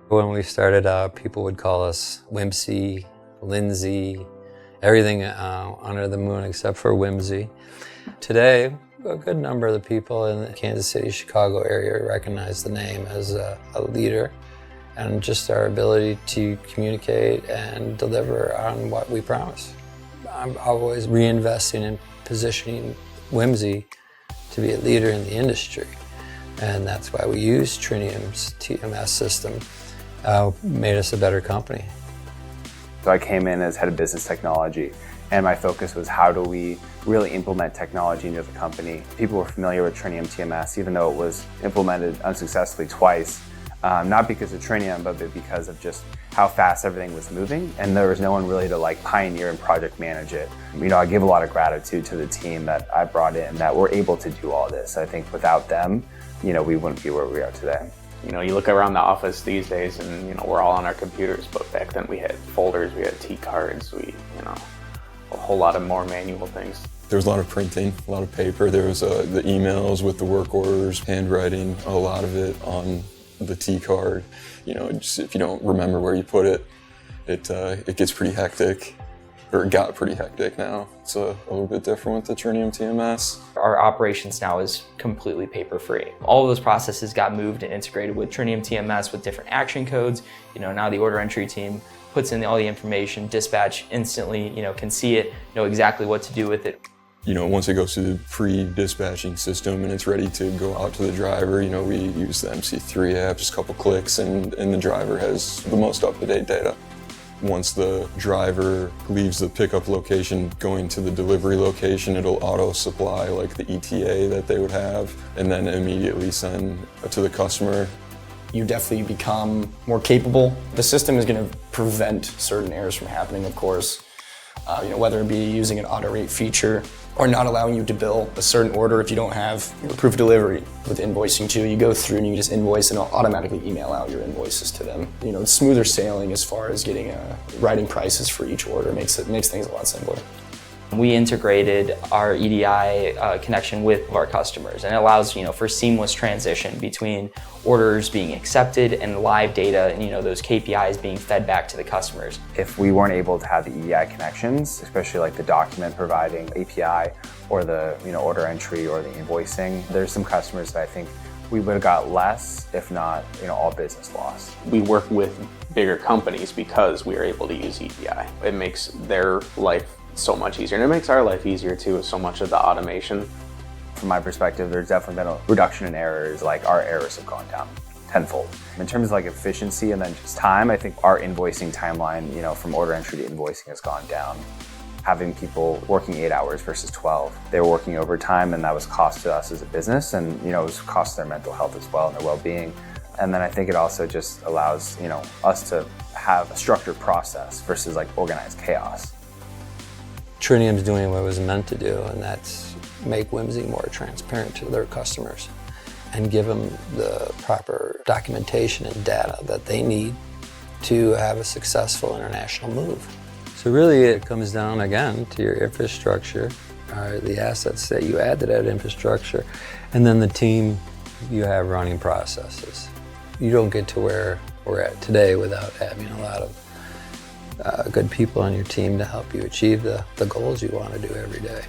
When we started out, people would call us Whimsy, Lindsay, everything under the moon except for Whimsy. Today, a good number of the people in the Kansas City, Chicago area recognize the name as a leader, and just our ability to communicate and deliver on what we promise. I'm always reinvesting in positioning Whimsy to be a leader in the industry, and that's why we use Trinium's TMS system. Made us a better company. So I came in as head of business technology, and my focus was how do we really implement technology into the company. People were familiar with Trinium TMS, even though it was implemented unsuccessfully twice, not because of Trinium, but because of just how fast everything was moving, and there was no one really to pioneer and project manage it. I give a lot of gratitude to the team that I brought in that were able to do all this. I think without them, we wouldn't be where we are today. You look around the office these days and, we're all on our computers, but back then we had folders, we had T-cards, a whole lot of more manual things. There was a lot of printing, a lot of paper. There was the emails with the work orders, handwriting, a lot of it on the T-card. Just if you don't remember where you put it, it gets pretty hectic. Or it got pretty hectic now. It's a little bit different with the Trinium TMS. Our operations now is completely paper-free. All of those processes got moved and integrated with Trinium TMS with different action codes. Now the order entry team puts in all the information, dispatch instantly, can see it, know exactly what to do with it. Once it goes through the pre-dispatching system and it's ready to go out to the driver, we use the MC3 app, just a couple clicks, and the driver has the most up-to-date data. Once the driver leaves the pickup location going to the delivery location, it'll auto-supply the ETA that they would have, and then immediately send to the customer. You definitely become more capable. The system is going to prevent certain errors from happening, of course. Whether it be using an auto rate feature or not allowing you to bill a certain order if you don't have your proof of delivery. With invoicing too, you go through and you just invoice and it'll automatically email out your invoices to them. It's smoother sailing as far as getting writing prices for each order. Makes things a lot simpler. We integrated our EDI connection with our customers, and it allows for seamless transition between orders being accepted and live data and those KPIs being fed back to the customers. If we weren't able to have the EDI connections, especially the document providing API or the order entry or the invoicing, there's some customers that I think we would have got less, if not all business loss. We work with bigger companies because we are able to use EDI. It makes their life so much easier, and it makes our life easier too with so much of the automation. From my perspective, there's definitely been a reduction in errors. Our errors have gone down tenfold. In terms of efficiency and then just time, I think our invoicing timeline, from order entry to invoicing has gone down. Having people working 8 hours versus 12, they were working overtime, and that was cost to us as a business, and it was cost to their mental health as well and their well-being. And then I think it also just allows us to have a structured process versus organized chaos. Trinium's doing what it was meant to do, and that's make Whimsy more transparent to their customers and give them the proper documentation and data that they need to have a successful international move. So really it comes down again to your infrastructure, the assets that you add to that infrastructure, and then the team you have running processes. You don't get to where we're at today without having a lot of good people on your team to help you achieve the goals you want to do every day.